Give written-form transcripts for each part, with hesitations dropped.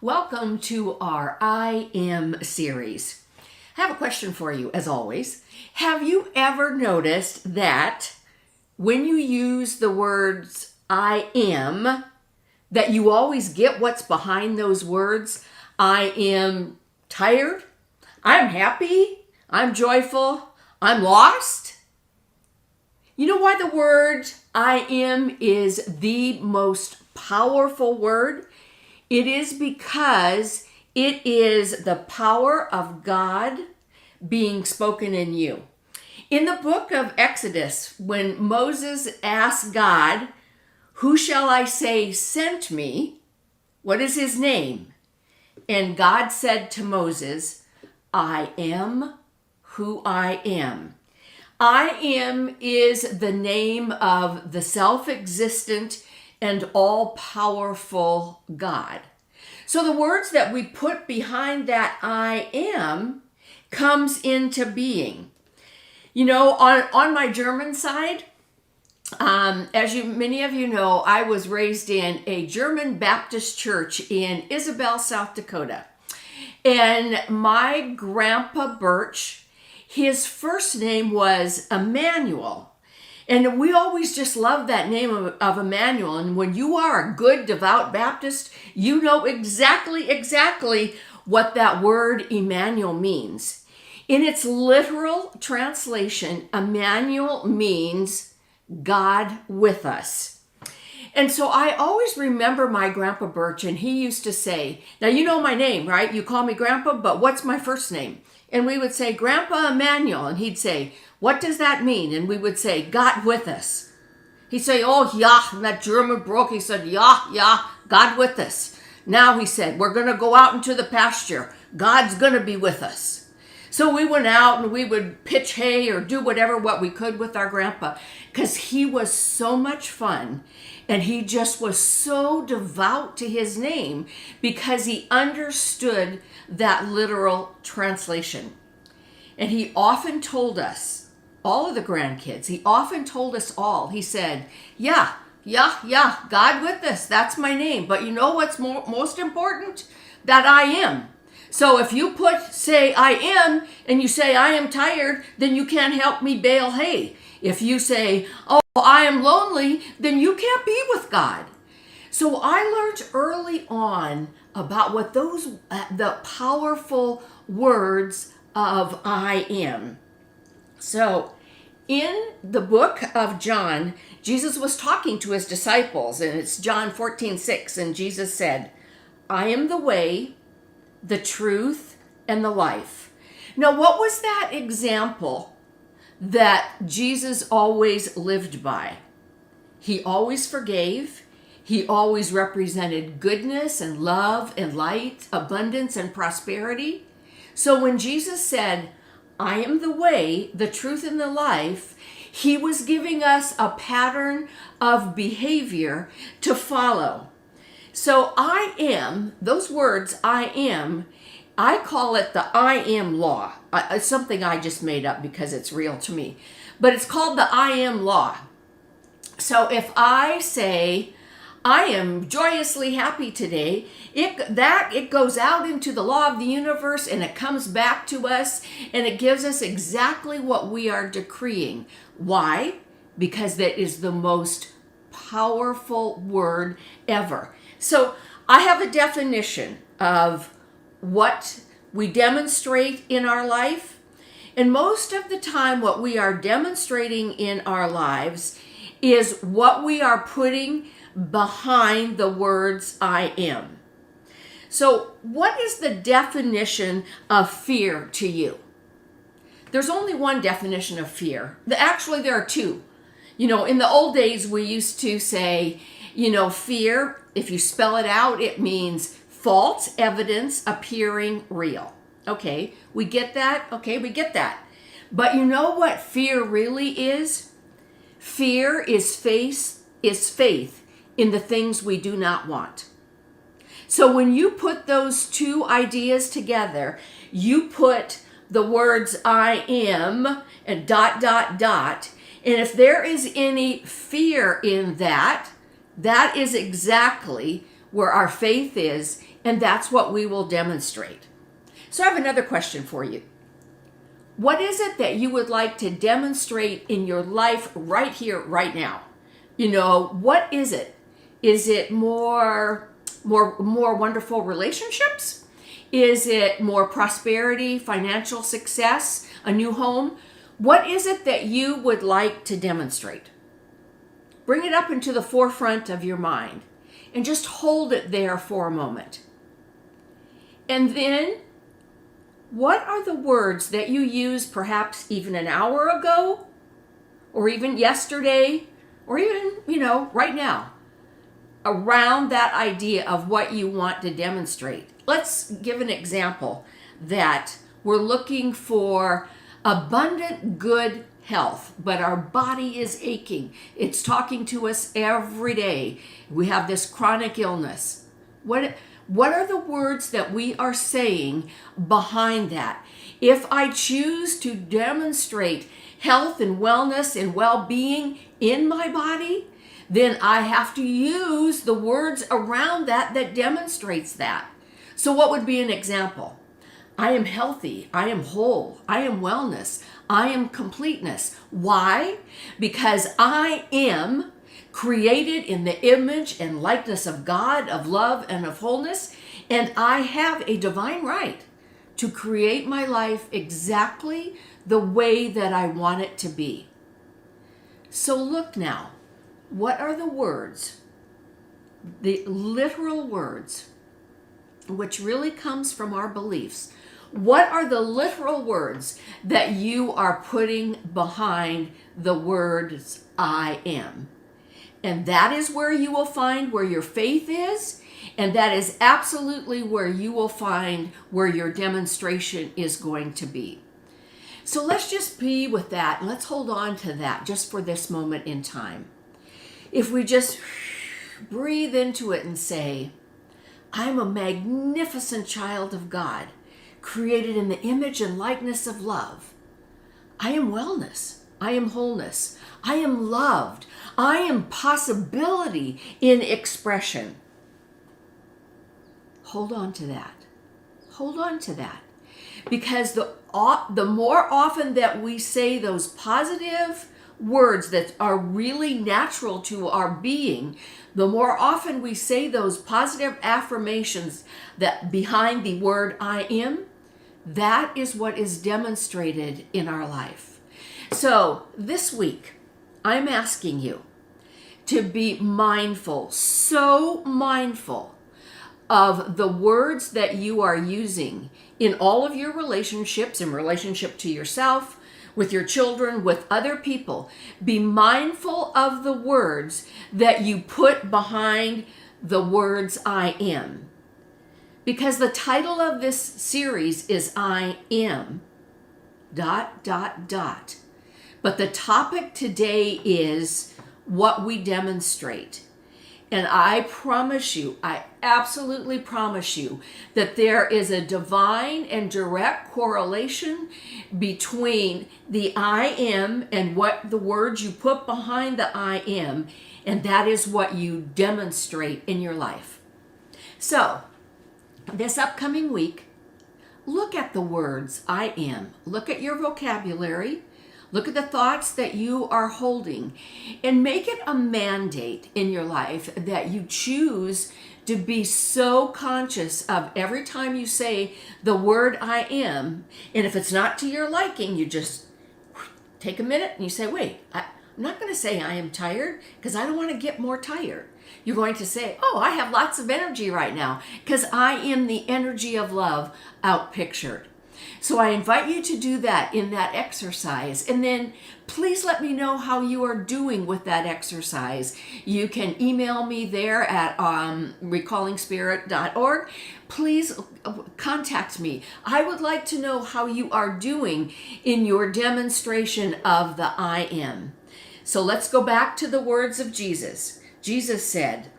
Welcome to our I Am series. I have a question for you, as always. Have you ever noticed that when you use the words I am, that you always get what's behind those words? I am tired, I'm happy, I'm joyful, I'm lost. You know why the word I am is the most powerful word? It is because it is the power of God being spoken in you. In the book of Exodus, when Moses asked God, "Who shall I say sent me? What is his name?" And God said to Moses, "I am who I am." I am is the name of the self-existent and all-powerful God. So the words that we put behind that I am comes into being. You know, on my German side, as many of you know, I was raised in a German Baptist church in Isabel, South Dakota. And my grandpa Birch, his first name was Emmanuel. And we always just love that name of Emmanuel. And when you are a good, devout Baptist, you know exactly what that word Emmanuel means. In its literal translation, Emmanuel means God with us. And so I always remember my Grandpa Birch, and he used to say, "Now you know my name, right? You call me Grandpa, but what's my first name?" And we would say, "Grandpa Emmanuel." And he'd say, "What does that mean?" And we would say, "God with us." He'd say, "Oh, yeah," and that German broke. He said, yeah, God with us. Now he said, "We're going to go out into the pasture. God's going to be with us." So we went out and we would pitch hay or do what we could with our grandpa, because he was so much fun. And he just was so devout to his name because he understood that literal translation. And he often told us, all of the grandkids, he often told us all, he said, yeah, God with us, that's my name. But you know what's most important? That I am. So if you say I am, and you say I am tired, then you can't help me bale hay. If you say, "Oh, I am lonely," then you can't be with God. So I learned early on about what the powerful words of I am. So in the book of John, Jesus was talking to his disciples, and it's John 14:6, and Jesus said, "I am the way, the truth, and the life." Now, what was that example that Jesus always lived by? He always forgave. He always represented goodness and love and light, abundance and prosperity. So when Jesus said, "I am the way, the truth, and the life," he was giving us a pattern of behavior to follow. So I am, those words, I call it the I am law. It's something I just made up because it's real to me. But it's called the I am law. So if I say, "I am joyously happy today," it goes out into the law of the universe, and it comes back to us, and it gives us exactly what we are decreeing. Why? Because that is the most powerful word ever. So I have a definition of what we demonstrate in our life. And most of the time, what we are demonstrating in our lives is what we are putting behind the words I am. So what is the definition of fear to you? There's only one definition of fear. Actually, there are two. You know, in the old days, we used to say, fear, if you spell it out, it means false evidence appearing real. Okay, we get that? Okay, we get that. But you know what fear really is? Fear is faith in the things we do not want. So when you put those two ideas together, you put the words I am and ... And if there is any fear in that, that is exactly where our faith is And that's what we will demonstrate. So I have another question for you. What is it that you would like to demonstrate in your life right here, right now? What is it? Is it more wonderful relationships? Is it more prosperity, financial success, a new home? What is it that you would like to demonstrate? Bring it up into the forefront of your mind and just hold it there for a moment. And then, what are the words that you used perhaps even an hour ago, or even yesterday, or even, right now, around that idea of what you want to demonstrate? Let's give an example that we're looking for abundant good health, but our body is aching. It's talking to us every day. We have this chronic illness. What are the words that we are saying behind that? If I choose to demonstrate health and wellness and well-being in my body, then I have to use the words around that demonstrates that. So what would be an example? I am healthy. I am whole. I am wellness. I am completeness. Why? Because I am created in the image and likeness of God, of love and of wholeness, and I have a divine right to create my life exactly the way that I want it to be. So look now, what are the words, the literal words, which really comes from our beliefs? What are the literal words that you are putting behind the words I am? And that is where you will find where your faith is, and that is absolutely where you will find where your demonstration is going to be. So let's just be with that, and let's hold on to that just for this moment in time. If we just breathe into it and say, I'm a magnificent child of God, created in the image and likeness of love. I am wellness. I am wholeness. I am loved. I am possibility in expression. Hold on to that. Hold on to that. Because the more often that we say those positive words that are really natural to our being, the more often we say those positive affirmations that behind the word I am, that is what is demonstrated in our life. So this week, I'm asking you to be mindful, so mindful of the words that you are using in all of your relationships, in relationship to yourself, with your children, with other people. Be mindful of the words that you put behind the words I am. Because the title of this series is I am ... But the topic today is what we demonstrate. And I promise you, I absolutely promise you that there is a divine and direct correlation between the I am and what the words you put behind the I am, and that is what you demonstrate in your life. So, this upcoming week, look at the words I am. Look at your vocabulary. Look at the thoughts that you are holding, and make it a mandate in your life that you choose to be so conscious of every time you say the word I am. And if it's not to your liking, you just take a minute and you say, wait, I'm not going to say I am tired because I don't want to get more tired. You're going to say, oh, I have lots of energy right now because I am the energy of love outpictured. So I invite you to do that in that exercise. And then please let me know how you are doing with that exercise. You can email me there at recallingspirit.org. Please contact me. I would like to know how you are doing in your demonstration of the I am. So let's go back to the words of Jesus. Jesus said,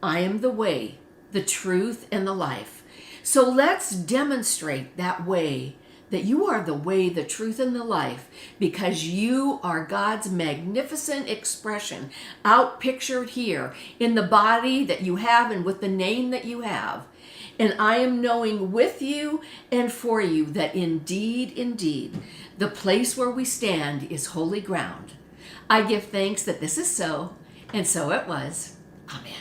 I am the way, the truth, and the life. So let's demonstrate that way, that you are the way, the truth, and the life, because you are God's magnificent expression, outpictured here in the body that you have and with the name that you have. And I am knowing with you and for you that indeed, the place where we stand is holy ground. I give thanks that this is so, and so it was. Amen.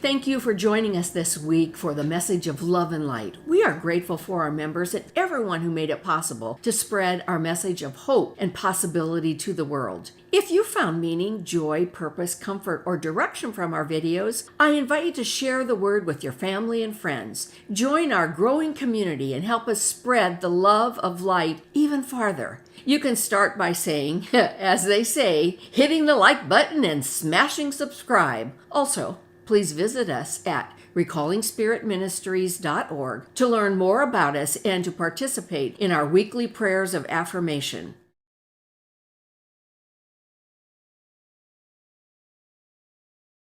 Thank you for joining us this week for the message of love and light. We are grateful for our members and everyone who made it possible to spread our message of hope and possibility to the world. If you found meaning, joy, purpose, comfort, or direction from our videos, I invite you to share the word with your family and friends. Join our growing community and help us spread the love of light even farther. You can start by saying, as they say, hitting the like button and smashing subscribe. Also, please visit us at recallingspiritministries.org to learn more about us and to participate in our weekly prayers of affirmation.